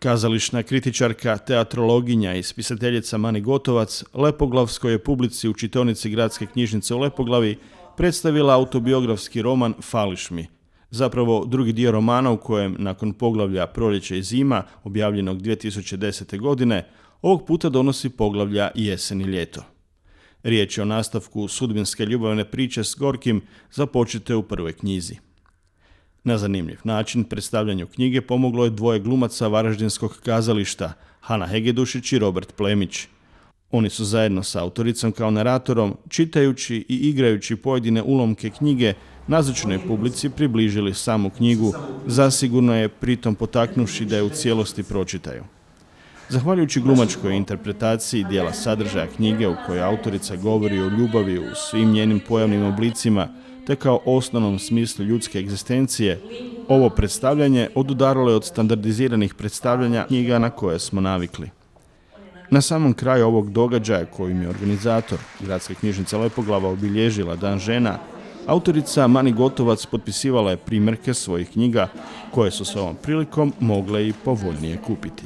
Kazališna kritičarka, teatrologinja i spisateljica Mani Gotovac lepoglavskoj je publici u čitaonici Gradske knjižnice u Lepoglavi predstavila autobiografski roman Fališ mi. Zapravo drugi dio romana u kojem, nakon poglavlja Proljeće i zima, objavljenog 2010. godine, ovog puta donosi poglavlja Jesen i ljeto. Riječ je o nastavku sudbinske ljubavne priče s Gorkim započete u prvoj knjizi. Na zanimljiv način predstavljanju knjige pomoglo je dvoje glumaca Varaždinskog kazališta, Hana Hegedušić i Robert Plemić. Oni su zajedno sa autoricom kao naratorom, čitajući i igrajući pojedine ulomke knjige, nazočnoj publici približili samu knjigu, zasigurno je pritom potaknuši da je u cijelosti pročitaju. Zahvaljujući glumačkoj interpretaciji dijela sadržaja knjige u kojoj autorica govori o ljubavi u svim njenim pojavnim oblicima, te kao osnovnom smislu ljudske egzistencije, ovo predstavljanje odudaralo je od standardiziranih predstavljanja knjiga na koje smo navikli. Na samom kraju ovog događaja, kojim je organizator Gradske knjižnice Lepoglava obilježila Dan žena, autorica Mani Gotovac potpisivala je primjerke svojih knjiga, koje su se ovom prilikom mogle i povoljnije kupiti.